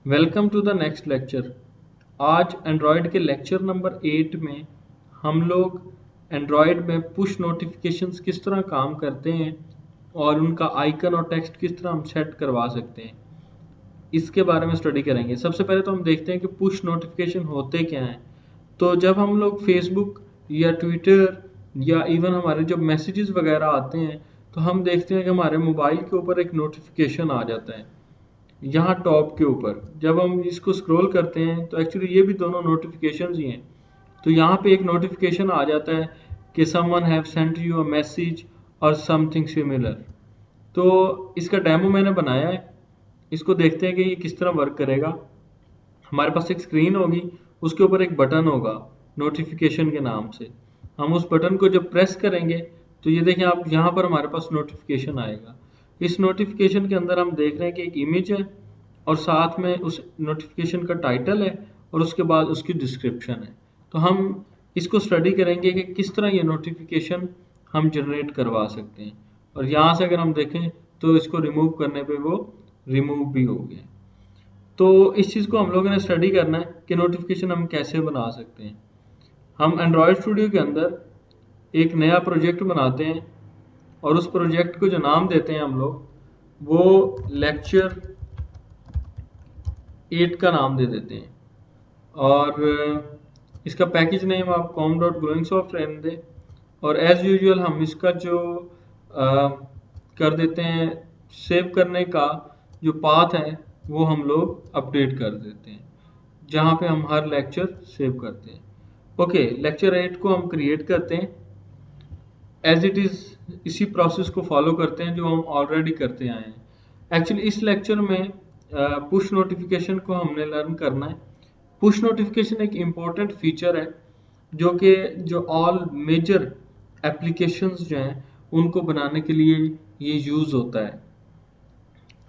Welcome to the next lecture. आज Android के lecture number 8 में हम लोग एंड्रॉयड में पुश नोटिफिकेशंस किस तरह काम करते हैं और उनका आइकन और टेक्स्ट किस तरह हम सेट करवा सकते हैं, इसके बारे में स्टडी करेंगे। सबसे पहले तो हम देखते हैं कि पुश नोटिफिकेशन होते क्या हैं। तो जब हम लोग फेसबुक या ट्विटर या इवन हमारे जब मैसेजेस वगैरह आते हैं तो हम देखते हैं कि हमारे मोबाइल के ऊपर एक नोटिफिकेशन आ जाता है यहाँ टॉप के ऊपर। जब हम इसको स्क्रॉल करते हैं तो एक्चुअली ये भी दोनों नोटिफिकेशंस ही हैं। तो यहाँ पे एक नोटिफिकेशन आ जाता है कि someone have sent you a message और समथिंग सिमिलर। तो इसका डेमो मैंने बनाया है, इसको देखते हैं कि ये किस तरह वर्क करेगा। हमारे पास एक स्क्रीन होगी, उसके ऊपर एक बटन होगा नोटिफिकेशन के नाम से। हम उस बटन को जब प्रेस करेंगे तो ये देखें आप, यहाँ पर हमारे पास नोटिफिकेशन आएगा। इस नोटिफिकेशन के अंदर हम देख रहे हैं कि एक इमेज है और साथ में उस नोटिफिकेशन का टाइटल है और उसके बाद उसकी डिस्क्रिप्शन है। तो हम इसको स्टडी करेंगे कि किस तरह ये नोटिफिकेशन हम जनरेट करवा सकते हैं। और यहाँ से अगर हम देखें तो इसको रिमूव करने पे वो रिमूव भी हो गया। तो इस चीज़ को हम लोगों ने स्टडी करना है कि नोटिफिकेशन हम कैसे बना सकते हैं। हम एंड्रॉयड स्टूडियो के अंदर एक नया प्रोजेक्ट बनाते हैं और उस प्रोजेक्ट को जो नाम देते हैं हम लोग वो लेक्चर 8 का नाम दे देते हैं। और इसका पैकेज नेम आप com.glowingsoft रहने दें। और एज यूजुअल हम इसका जो कर देते हैं सेव करने का जो पाथ है वो हम लोग अपडेट कर देते हैं, जहाँ पे हम हर लेक्चर सेव करते हैं। ओके, लेक्चर 8 को हम क्रिएट करते हैं एज इट इज़, इसी प्रोसेस को फॉलो करते हैं जो हम ऑलरेडी करते आए हैं। एक्चुअली इस लेक्चर में पुश नोटिफिकेशन को हमने लर्न करना है। पुश नोटिफिकेशन एक इम्पॉर्टेंट फीचर है जो ऑल मेजर एप्लीकेशंस जो हैं उनको बनाने के लिए ये यूज़ होता है।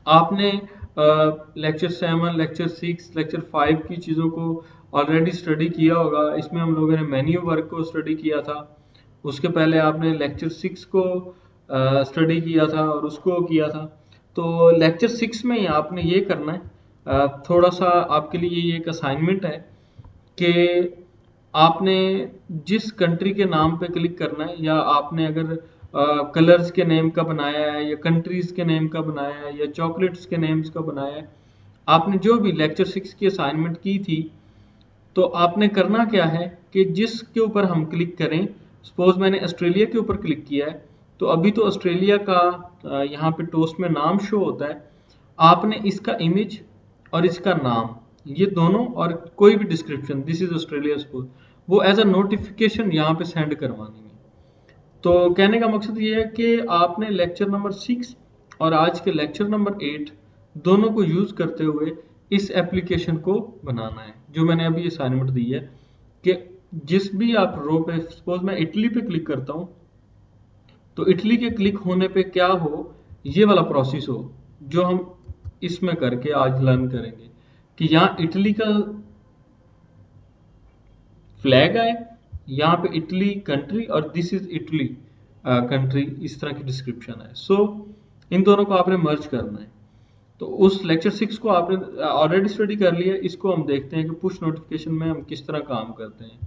आपने लेक्चर 7, लेक्चर 6, लेक्चर 5 की चीज़ों को ऑलरेडी स्टडी किया होगा। इसमें हम लोगों ने मेन्यू वर्क को स्टडी किया था। उसके पहले आपने लेक्चर 6 को स्टडी किया था और उसको किया था। तो लेक्चर 6 में ही आपने ये करना है, थोड़ा सा आपके लिए ये एक असाइनमेंट है कि आपने जिस कंट्री के नाम पे क्लिक करना है, या आपने अगर कलर्स के नेम का बनाया है या कंट्रीज के नेम का बनाया है या चॉकलेट्स के नेम्स का बनाया है, आपने जो भी लेक्चर 6 की असाइनमेंट की थी, तो आपने करना क्या है कि जिसके ऊपर हम क्लिक करें, सपोज मैंने ऑस्ट्रेलिया के ऊपर क्लिक किया है तो अभी तो ऑस्ट्रेलिया का यहाँ पे टोस्ट में नाम शो होता है। आपने इसका इमेज और इसका नाम, ये दोनों और कोई भी description, this is Australia suppose, वो एज अ नोटिफिकेशन यहाँ पे सेंड करवानी है। तो कहने का मकसद ये है कि आपने लेक्चर नंबर 6 और आज के लेक्चर नंबर 8 दोनों को यूज करते हुए इस एप्लीकेशन को बनाना है जो मैंने अभी असाइनमेंट दी है। कि जिस भी आप रो पे, सपोज मैं इटली पे क्लिक करता हूँ तो इटली के क्लिक होने पे क्या हो, ये वाला प्रोसेस हो जो हम इसमें करके आज लर्न करेंगे। कि यहाँ इटली का फ्लैग आए, यहाँ पे इटली कंट्री और दिस इज इटली कंट्री, इस तरह की डिस्क्रिप्शन है। सो इन दोनों को आपने मर्ज करना है। तो उस लेक्चर 6 को आपने ऑलरेडी स्टडी कर लिया, इसको हम देखते हैं कि पुश नोटिफिकेशन में हम किस तरह काम करते हैं।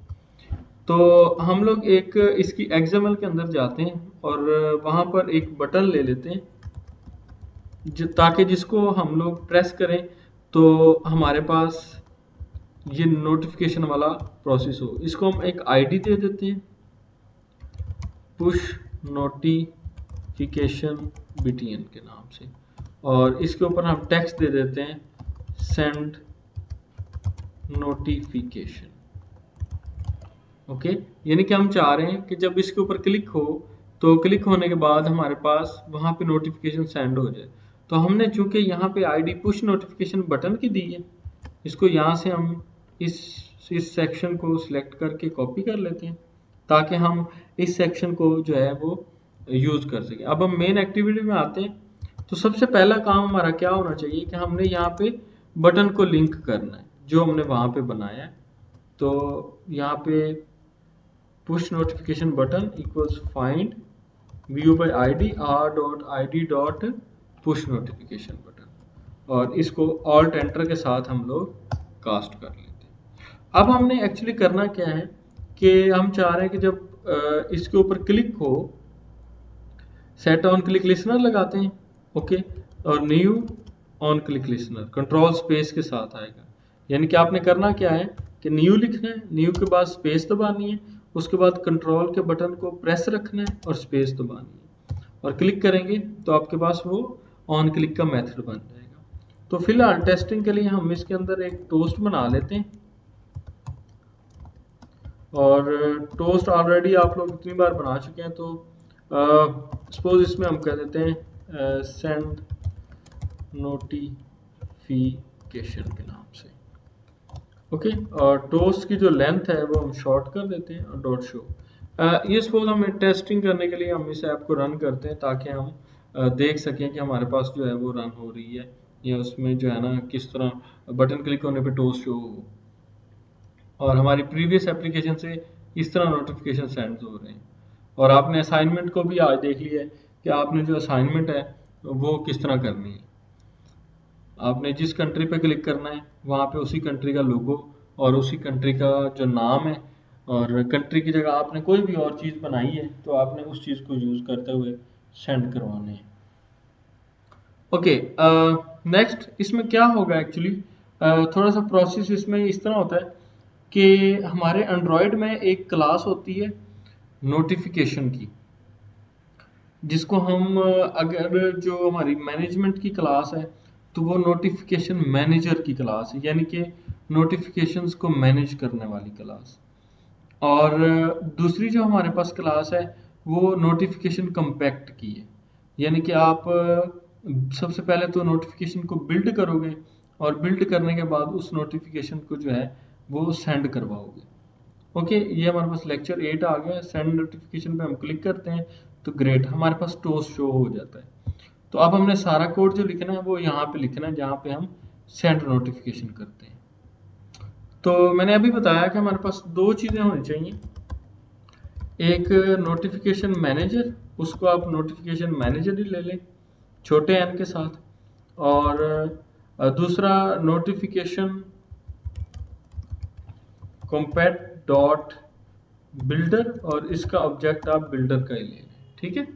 तो हम लोग एक इसकी XML के अंदर जाते हैं और वहाँ पर एक बटन ले लेते हैं ताकि जिसको हम लोग प्रेस करें तो हमारे पास ये नोटिफिकेशन वाला प्रोसेस हो। इसको हम एक आईडी दे देते हैं, पुश नोटिफिकेशन BTN के नाम से, और इसके ऊपर हम टेक्स्ट दे देते हैं सेंड नोटिफिकेशन। ओके, यानी कि हम चाह रहे हैं कि जब इसके ऊपर क्लिक हो तो क्लिक होने के बाद हमारे पास वहाँ पे नोटिफिकेशन सेंड हो जाए। तो हमने चूंकि यहाँ पे आईडी पुश नोटिफिकेशन बटन की दी है, इसको यहाँ से हम इस सेक्शन को सिलेक्ट करके कॉपी कर लेते हैं ताकि हम इस सेक्शन को जो है वो यूज कर सकें। अब हम मेन एक्टिविटी में आते हैं। तो सबसे पहला काम हमारा क्या होना चाहिए कि हमने यहाँ पे बटन को लिंक करना है जो हमने वहाँ पे बनाया है। तो यहाँ पे push notification button equals find view bye ID r.id.push notification button. और इसको ऑल्ट एंटर के साथ हम लोग कास्ट कर लेते हैं। अब हमने एक्चुअली करना क्या है कि हम चाह रहे हैं कि जब इसके ऊपर क्लिक हो, सेट ऑन क्लिक लिसनर लगाते हैं, ओके, और new on click listener control space के साथ आएगा। यानी कि आपने करना क्या है कि न्यू लिखना है, न्यू के बाद स्पेस दबानी है, उसके बाद कंट्रोल के बटन को प्रेस रखना है और स्पेस दबानी है, और क्लिक करेंगे तो आपके पास वो ऑन क्लिक का मेथड बन जाएगा। तो फिलहाल टेस्टिंग के लिए हम इसके अंदर एक टोस्ट बना लेते हैं, और टोस्ट ऑलरेडी आप लोग इतनी बार बना चुके हैं, तो सपोज इसमें हम कह देते हैं सेंड नोटिफिकेशन के नाम से, ओके, और टोस्ट की जो लेंथ है वो हम शॉर्ट कर देते हैं और डॉट शो। ये सपोज हम टेस्टिंग करने के लिए हम इस ऐप को रन करते हैं ताकि हम देख सकें कि हमारे पास जो है वो रन हो रही है, या उसमें जो है ना किस तरह बटन क्लिक होने पे टोस्ट शो हो, और हमारी प्रीवियस एप्लीकेशन से इस तरह नोटिफिकेशन सेंड हो रहे हैं। और आपने असाइनमेंट को भी आज देख लिया है कि आपने जो असाइनमेंट है वो किस तरह करनी है। आपने जिस कंट्री पे क्लिक करना है वहाँ पे उसी कंट्री का लोगो और उसी कंट्री का जो नाम है, और कंट्री की जगह आपने कोई भी और चीज़ बनाई है तो आपने उस चीज़ को यूज़ करते हुए सेंड करवाने हैं। ओके, नेक्स्ट इसमें क्या होगा एक्चुअली, थोड़ा सा प्रोसेस इसमें इस तरह होता है कि हमारे एंड्रॉयड में एक क्लास होती है नोटिफिकेशन की, जिसको हम अगर जो हमारी मैनेजमेंट की क्लास है तो वो नोटिफिकेशन मैनेजर की क्लास है, यानी कि नोटिफिकेशंस को मैनेज करने वाली क्लास। और दूसरी जो हमारे पास क्लास है वो नोटिफिकेशन कम्पैक्ट की है, यानी कि आप सबसे पहले तो नोटिफिकेशन को बिल्ड करोगे और बिल्ड करने के बाद उस नोटिफिकेशन को जो है वो सेंड करवाओगे। ओके, ये हमारे पास लेक्चर 8 आ गया। सेंड नोटिफिकेशन पे हम क्लिक करते हैं तो ग्रेट, हमारे पास टोस्ट शो हो जाता है। तो अब हमने सारा कोड जो लिखना है वो यहाँ पे लिखना है जहाँ पे हम सेंड नोटिफिकेशन करते हैं। तो मैंने अभी बताया कि हमारे पास दो चीज़ें होनी चाहिए, एक नोटिफिकेशन मैनेजर, उसको आप नोटिफिकेशन मैनेजर ही ले लें छोटे एन के साथ, और दूसरा नोटिफिकेशन कॉम्पैक्ट डॉट बिल्डर, और इसका ऑब्जेक्ट आप बिल्डर का ही ले लें, ठीक है।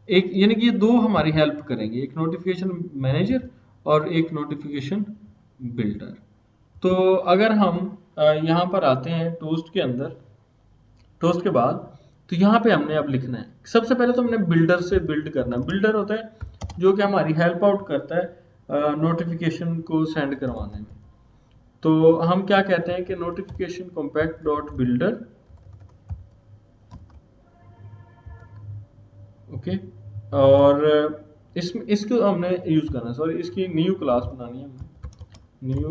एक यानी कि ये दो हमारी हेल्प करेंगे, एक नोटिफिकेशन मैनेजर और एक नोटिफिकेशन बिल्डर। तो अगर हम यहाँ पर आते हैं टोस्ट के अंदर, टोस्ट के बाद तो यहाँ पे हमने अब लिखना है, सबसे पहले तो हमने बिल्डर से बिल्ड करना है। बिल्डर होता है जो कि हमारी हेल्प आउट करता है नोटिफिकेशन को सेंड करवाने में। तो हम क्या कहते हैं कि notification compact dot builder, okay, और इसको हमने यूज करना है, सॉरी इसकी न्यू क्लास बनानी है हमने, न्यू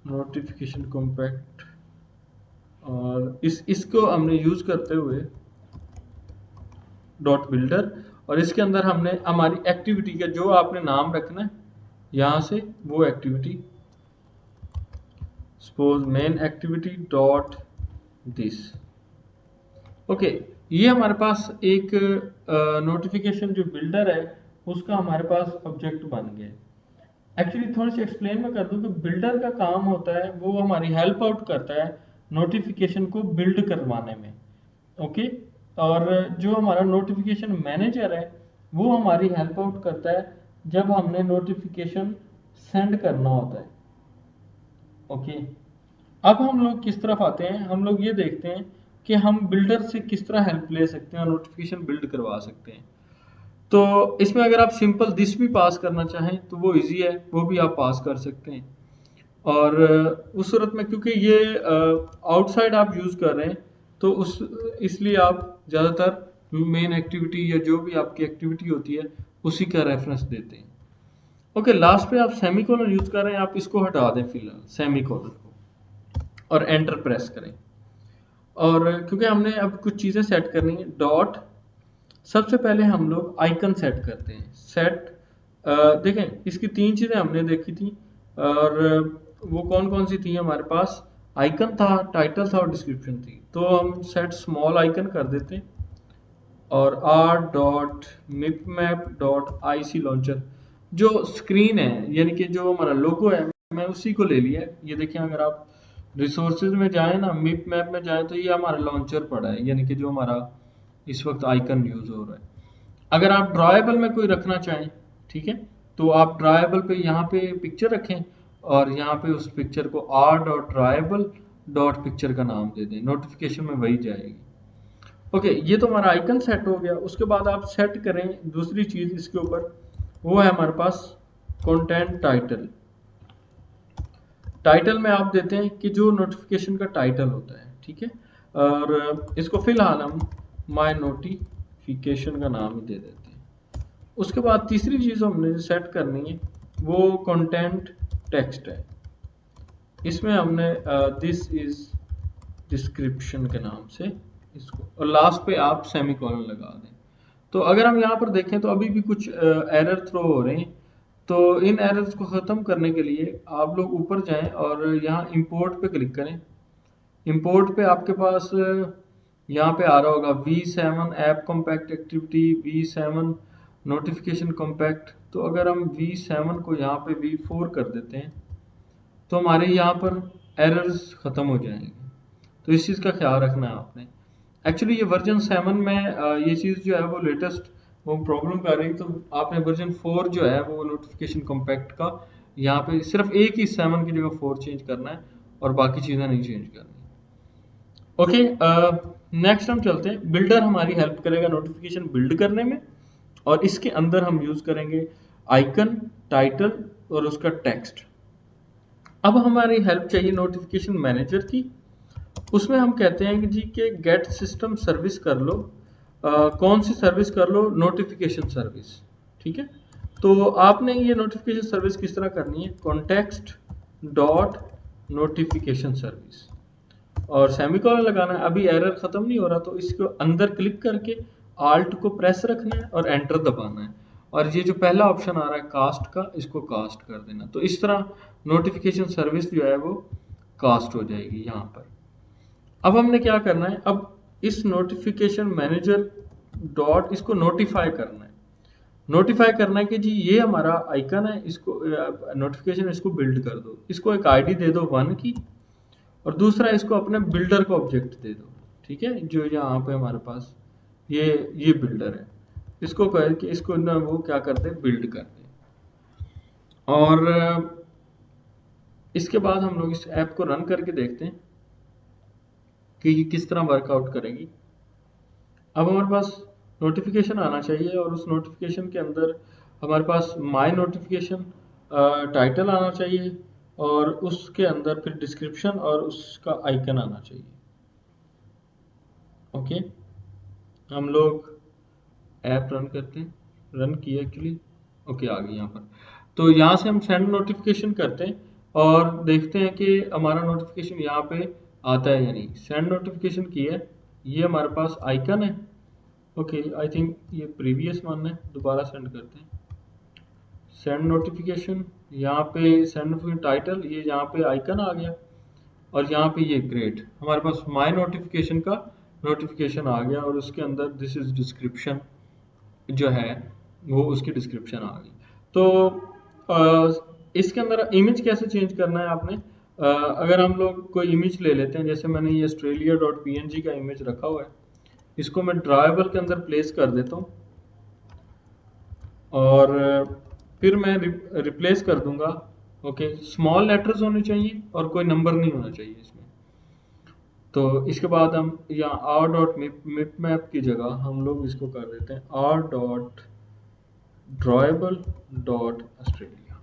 नोटिफिकेशन कॉम्पैक्ट, और इसको हमने यूज करते हुए डॉट बिल्डर, और इसके अंदर हमने हमारी एक्टिविटी का जो आपने नाम रखना है यहाँ से वो activity, suppose main activity dot this, okay. ये हमारे पास एक नोटिफिकेशन जो बिल्डर है उसका हमारे पास ऑब्जेक्ट बन गया। एक्चुअली थोड़ी सी एक्सप्लेन में कर दूं कि बिल्डर का काम होता है वो हमारी हेल्प आउट करता है नोटिफिकेशन को बिल्ड करवाने में, ओके। और जो हमारा नोटिफिकेशन मैनेजर है वो हमारी हेल्प आउट करता है जब हमने नोटिफिकेशन सेंड करना होता है, ओके। अब हम लोग किस तरफ आते हैं, हम लोग ये देखते हैं कि हम बिल्डर से किस तरह हेल्प ले सकते हैं और नोटिफिकेशन बिल्ड करवा सकते हैं। तो इसमें अगर आप सिंपल दिस भी पास करना चाहें तो वो इजी है, वो भी आप पास कर सकते हैं। और उस सूरत में क्योंकि ये आउटसाइड आप यूज़ कर रहे हैं तो उस इसलिए आप ज़्यादातर मेन एक्टिविटी या जो भी आपकी एक्टिविटी होती है उसी का रेफरेंस देते हैं। ओके, लास्ट पे आप सेमीकोलन यूज़ कर रहे हैं, आप इसको हटा दें फिलहाल सेमीकोलन को, और एंटर प्रेस करें। और क्योंकि हमने अब कुछ चीज़ें सेट करनी है, डॉट सबसे पहले हम लोग आइकन सेट करते हैं। सेट देखें इसकी तीन चीज़ें हमने देखी थी, और वो कौन कौन सी थी हमारे पास, आइकन था, टाइटल था और डिस्क्रिप्शन थी। तो हम सेट स्मॉल आइकन कर देते हैं और r.mipmap.ic लॉन्चर, जो स्क्रीन है यानी कि जो हमारा लोगो है, मैं उसी को ले लिया है। ये देखिए, अगर आप रिसोर्सेज में जाएं ना, मिप मैप में जाएं, तो ये हमारा लॉन्चर पड़ा है, यानी कि जो हमारा इस वक्त आइकन यूज हो रहा है। अगर आप ड्राइबल में कोई रखना चाहें, ठीक है, तो आप ड्राइबल पे यहाँ पे पिक्चर रखें और यहाँ पे उस पिक्चर को r.drawable.picture का नाम दे दें, नोटिफिकेशन में वही जाएगी। ओके, ये तो हमारा आइकन सेट हो गया। उसके बाद आप सेट करें दूसरी चीज इसके ऊपर, वो है हमारे पास कंटेंट टाइटल। टाइटल में आप देते हैं कि जो नोटिफिकेशन का टाइटल होता है, ठीक है, और इसको फिलहाल हम माय नोटिफिकेशन का नाम ही दे देते हैं। उसके बाद तीसरी चीज हमने सेट करनी है वो कंटेंट टेक्स्ट है। इसमें हमने दिस इज डिस्क्रिप्शन के नाम से इसको, और लास्ट पे आप सेमीकोलन लगा दें। तो अगर हम यहाँ पर देखें तो अभी भी कुछ एरर थ्रो हो रहे हैं। तो इन एरर्स को ख़त्म करने के लिए आप लोग ऊपर जाएं और यहाँ इंपोर्ट पे क्लिक करें। इंपोर्ट पे आपके पास यहाँ पे आ रहा होगा V7 app compact activity, V7 notification compact. तो अगर हम V7 को यहाँ पे V4 कर देते हैं तो हमारे यहाँ पर एरर्स ख़त्म हो जाएंगे। तो इस चीज़ का ख्याल रखना है आपने। एक्चुअली ये वर्जन 7 में ये चीज़ जो है वो लेटेस्ट वो प्रॉब्लम कर रही, तो आपने वर्जन 4 जो है वो नोटिफिकेशन कॉम्पैक्ट का यहाँ पे सिर्फ एक ही 7 की जगह 4 चेंज करना है और बाकी चीज़ें नहीं चेंज करनी। ओके, नेक्स्ट हम चलते हैं। बिल्डर हमारी हेल्प करेगा नोटिफिकेशन बिल्ड करने में, और इसके अंदर हम यूज़ करेंगे आइकन, टाइटल और उसका टेक्स्ट। अब हमारी हेल्प चाहिए नोटिफिकेशन मैनेजर की। उसमें हम कहते हैं कि जी के गेट सिस्टम सर्विस कर लो। कौन सी सर्विस कर लो? नोटिफिकेशन सर्विस, ठीक है। तो आपने ये नोटिफिकेशन सर्विस किस तरह करनी है? कॉन्टेक्स्ट डॉट नोटिफिकेशन सर्विस और सेमीकोलन लगाना है। अभी एरर खत्म नहीं हो रहा, तो इसको अंदर क्लिक करके आल्ट को प्रेस रखना है और एंटर दबाना है, और ये जो पहला ऑप्शन आ रहा है कास्ट का, इसको कास्ट कर देना। तो इस तरह नोटिफिकेशन सर्विस जो है वो कास्ट हो जाएगी यहाँ पर। अब हमने क्या करना है, अब इस नोटिफिकेशन मैनेजर डॉट इसको नोटिफाई करना है। नोटिफाई करना है कि जी ये हमारा आइकन है, इसको नोटिफिकेशन इसको बिल्ड कर दो। इसको एक आईडी दे दो 1 की, और दूसरा इसको अपने बिल्डर का ऑब्जेक्ट दे दो, ठीक है, जो यहाँ पे हमारे पास ये बिल्डर है। इसको कहे कि इसको ना वो क्या कर दे, बिल्ड कर दे। और इसके बाद हम लोग इस ऐप को रन करके देखते हैं कि ये किस तरह वर्कआउट करेगी। अब हमारे पास नोटिफिकेशन आना चाहिए और उस नोटिफिकेशन के अंदर हमारे पास माय नोटिफिकेशन टाइटल आना चाहिए, और उसके अंदर फिर डिस्क्रिप्शन और उसका आइकन आना चाहिए। ओके, हम लोग ऐप रन करते हैं, रन किया एक्चुअली। ओके, आ गई यहाँ पर। तो यहाँ से हम सेंड नोटिफिकेशन करते हैं और देखते हैं कि हमारा नोटिफिकेशन यहाँ पे आता है या नहीं। सेंड नोटिफिकेशन किया है, ये हमारे पास आइकन है। ओके, आई थिंक ये प्रीवियस वन है, दोबारा सेंड करते हैं। सेंड नोटिफिकेशन, यहाँ पे सेंड नोटिफिकेशन टाइटल, ये यहाँ पे आइकन आ गया, और यहाँ पे ये ग्रेट हमारे पास माय नोटिफिकेशन का नोटिफिकेशन आ गया, और उसके अंदर दिस इज डिस्क्रिप्शन जो है वो उसकी डिस्क्रिप्शन आ गई। तो इसके अंदर इमेज कैसे चेंज करना है आपने, अगर हम लोग कोई इमेज ले लेते हैं, जैसे मैंने ये australia.png का इमेज रखा हुआ है, इसको मैं ड्राइबल के अंदर प्लेस कर देता हूँ, और फिर मैं रिप्लेस कर दूंगा। ओके, स्मॉल लेटर्स होने चाहिए और कोई नंबर नहीं होना चाहिए इसमें। तो इसके बाद हम यहाँ आर डॉट मिप मैप की जगह हम लोग इसको कर देते हैं r.drawable.australia,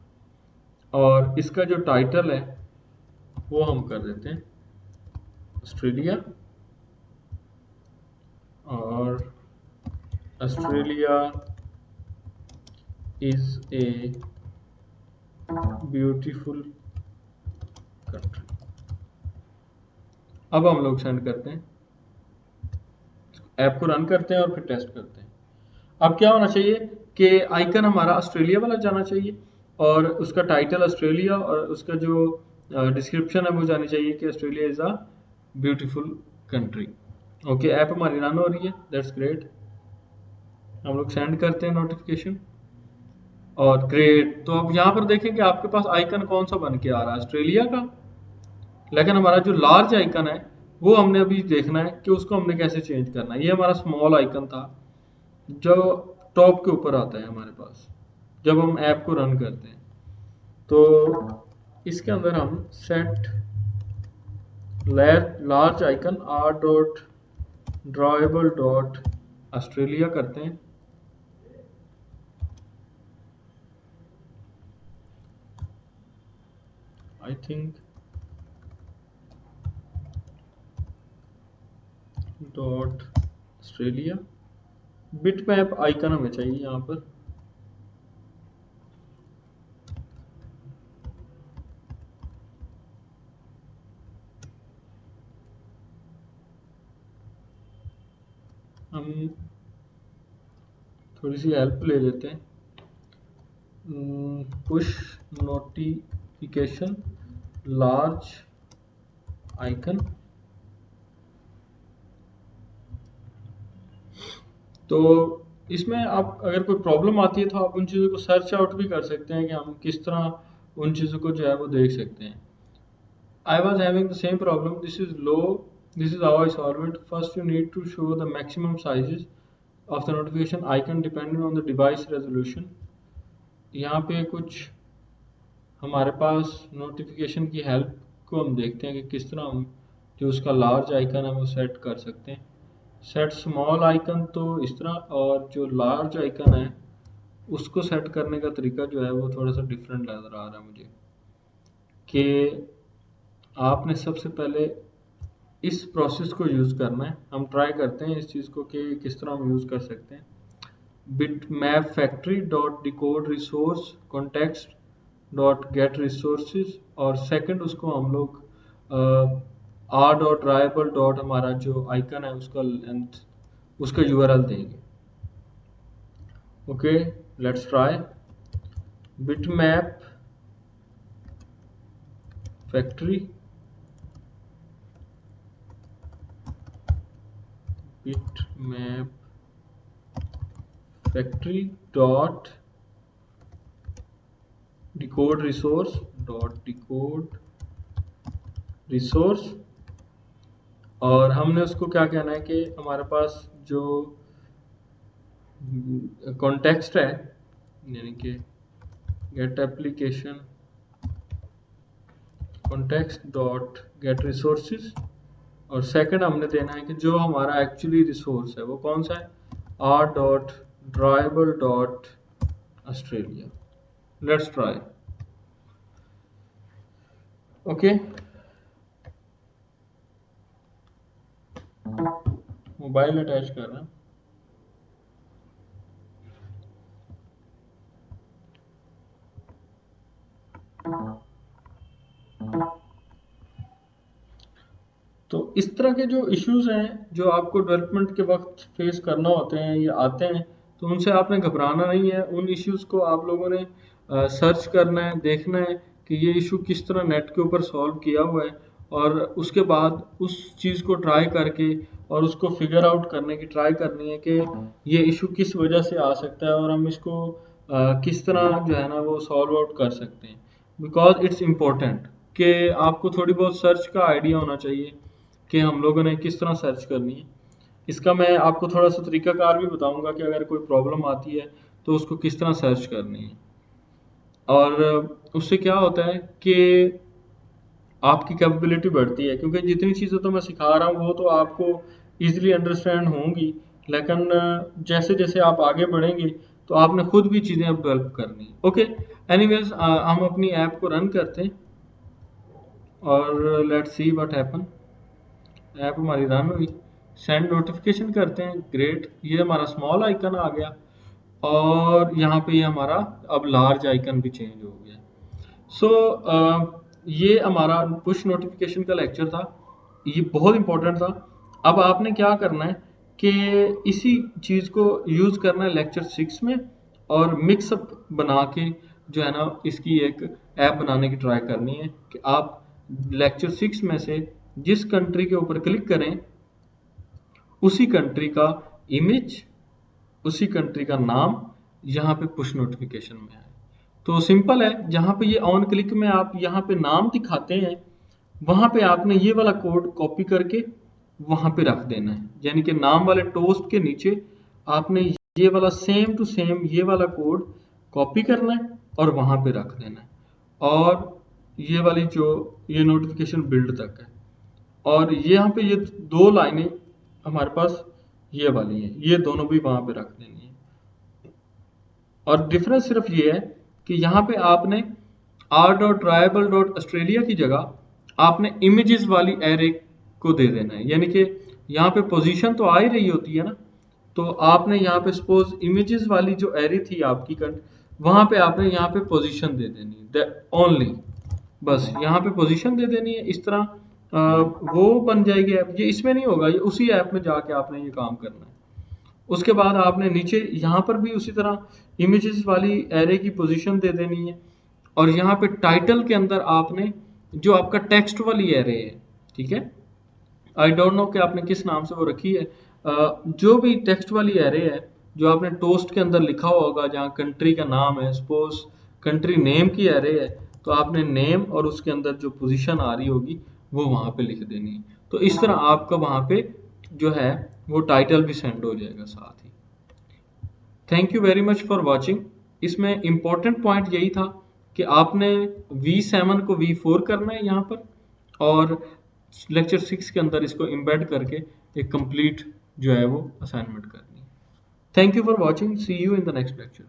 और इसका जो टाइटल है वो हम कर देते हैं ऑस्ट्रेलिया, और Australia is a beautiful country. अब हम लोग सेंड करते हैं, ऐप को रन करते हैं और फिर टेस्ट करते हैं। अब क्या होना चाहिए कि आइकन हमारा ऑस्ट्रेलिया वाला जाना चाहिए, और उसका टाइटल ऑस्ट्रेलिया, और उसका जो डिस्क्रिप्शन है वो जानी चाहिए कि Australia is a beautiful country. Okay, app हमारी रन हो रही है, दैट्स ग्रेट। हम लोग सेंड करते हैं नोटिफिकेशन, और ग्रेट। तो अब यहाँ पर देखें कि आपके पास आइकन कौन सा बन के आ रहा है, ऑस्ट्रेलिया का। लेकिन हमारा जो लार्ज आइकन है वो हमने अभी देखना है कि उसको हमने कैसे चेंज करना है। ये हमारा स्मॉल आइकन था जो टॉप के ऊपर आता है हमारे पास जब हम ऐप को रन करते हैं। तो इसके अंदर हम set large icon R dot drawable dot Australia करते हैं। I think dot Australia bitmap icon हमें चाहिए यहाँ पर। हम थोड़ी सी हेल्प ले लेते हैं। Push notification large icon. तो इसमें आप अगर कोई प्रॉब्लम आती है तो आप उन चीज़ों को सर्च आउट भी कर सकते हैं कि हम किस तरह उन चीज़ों को जो है वो देख सकते हैं। I was having the same problem. This is low. This is how I solve it. First, you need to show the maximum sizes of the notification icon depending on the device resolution. यहाँ पे कुछ हमारे पास notification की help को हम देखते हैं कि किस तरह हम जो उसका लार्ज आइकन है वो सेट कर सकते हैं। सेट स्मॉल आइकन तो इस तरह, और जो लार्ज आइकन है उसको सेट करने का तरीका जो है वो थोड़ा सा डिफरेंट नज़र आ रहा है मुझे। कि आपने सबसे पहले इस प्रोसेस को यूज़ करना है। हम ट्राई करते हैं इस चीज़ को कि किस तरह हम यूज़ कर सकते हैं। Bitmap factory dot decode resource context dot get resources, और सेकंड उसको हम लोग आर डॉट ड्राइबल डॉट हमारा जो आइकन है उसका लेंथ उसका यूआरएल देंगे। Okay, let's try. Bitmap factory bitmap factory dot decode resource और हमने उसको क्या कहना है कि हमारे पास जो कॉन्टेक्स्ट है यानी कि get application context dot get resources, और सेकंड हमने देना है कि जो हमारा एक्चुअली रिसोर्स है वो कौन सा है, R dot dribble dot Australia. Let's try. Okay, mobile attach कर रहे हैं। तो इस तरह के जो इश्यूज हैं जो आपको डेवलपमेंट के वक्त फेस करना होते हैं या आते हैं, तो उनसे आपने घबराना नहीं है। उन इश्यूज को आप लोगों ने सर्च करना है, देखना है कि ये इशू किस तरह नेट के ऊपर सॉल्व किया हुआ है, और उसके बाद उस चीज़ को ट्राई करके और उसको फिगर आउट करने की ट्राई करनी है कि ये इशू किस वजह से आ सकता है और हम इसको किस तरह जो है ना वो सॉल्व आउट कर सकते हैं। बिकॉज इट्स इम्पोर्टेंट कि आपको थोड़ी बहुत सर्च का आइडिया होना चाहिए कि हम लोगों ने किस तरह सर्च करनी है। इसका मैं आपको थोड़ा सा तरीकाकार भी बताऊंगा कि अगर कोई प्रॉब्लम आती है तो उसको किस तरह सर्च करनी है। और उससे क्या होता है कि आपकी कैपेबिलिटी बढ़ती है, क्योंकि जितनी चीज़ें तो मैं सिखा रहा हूँ वो तो आपको ईजिली अंडरस्टैंड होंगी, लेकिन जैसे जैसे आप आगे बढ़ेंगे तो आपने खुद भी चीज़ें अब डेवलप करनी है। ओके, एनीवेज हम अपनी ऐप को रन करते हैं और let's see what happen. App हमारी रन हुई, सेंड नोटिफिकेशन करते हैं, ग्रेट। ये हमारा स्मॉल आइकन आ गया और यहाँ पे ये हमारा अब लार्ज आइकन भी चेंज हो गया। सो ये हमारा पुश नोटिफिकेशन का लेक्चर था, ये बहुत इंपॉर्टेंट था। अब आपने क्या करना है कि इसी चीज़ को यूज़ करना है लेक्चर 6 में, और मिक्सअप बना के जो है ना इसकी एक ऐप बनाने की ट्राई करनी है कि आप लेक्चर 6 में से जिस कंट्री के ऊपर क्लिक करें उसी कंट्री का इमेज, उसी कंट्री का नाम यहाँ पे पुश नोटिफिकेशन में है। तो सिंपल है, जहाँ पे ये ऑन क्लिक में आप यहाँ पे नाम दिखाते हैं, वहाँ पे आपने ये वाला कोड कॉपी करके वहाँ पे रख देना है, यानी कि नाम वाले टोस्ट के नीचे आपने ये वाला सेम टू सेम ये वाला कोड कॉपी करना है और वहाँ पे रख देना है। और ये वाली जो ये नोटिफिकेशन बिल्ड तक है, और यहाँ पे ये 2 लाइनें हमारे पास ये वाली हैं, ये दोनों भी वहाँ पे रख देनी है। और डिफरेंस सिर्फ ये है कि यहाँ पे आपने r.tribal.australia की जगह आपने इमेजेस वाली एरे को दे देना है, यानी कि यहाँ पे पोजीशन तो आ ही रही होती है ना, तो आपने यहाँ पे सपोज इमेजेस वाली जो एरे थी आपकी वहाँ पे आपने यहाँ पे पोजीशन दे देनी है ओनली, बस यहाँ पे पोजीशन दे देनी है। इस तरह वो बन जाएगी ऐप। ये इसमें नहीं होगा, ये उसी ऐप में जाके आपने ये काम करना है। उसके बाद आपने नीचे यहाँ पर भी उसी तरह इमेजेस वाली एरे की पोजीशन दे देनी है, और यहाँ पे टाइटल के अंदर आपने जो आपका टेक्स्ट वाली एरे है, ठीक है, आई डोंट नो कि आपने किस नाम से वो रखी है, जो भी टेक्स्ट वाली एरे है जो आपने टोस्ट के अंदर लिखा होगा, जहाँ कंट्री का नाम है, सपोज कंट्री नेम की एरे है, तो आपने नेम और उसके अंदर जो पोजीशन आ रही होगी वो वहाँ पे लिख देनी है। तो इस तरह आपका वहाँ पे जो है वो टाइटल भी सेंड हो जाएगा साथ ही। Thank you very much for watching. इसमें इम्पोर्टेंट पॉइंट यही था कि आपने V7 को V4 करना है यहाँ पर, और लेक्चर 6 के अंदर इसको एम्बेड करके एक कंप्लीट जो है वो असाइनमेंट करनी है। Thank you for watching, see you in the next lecture.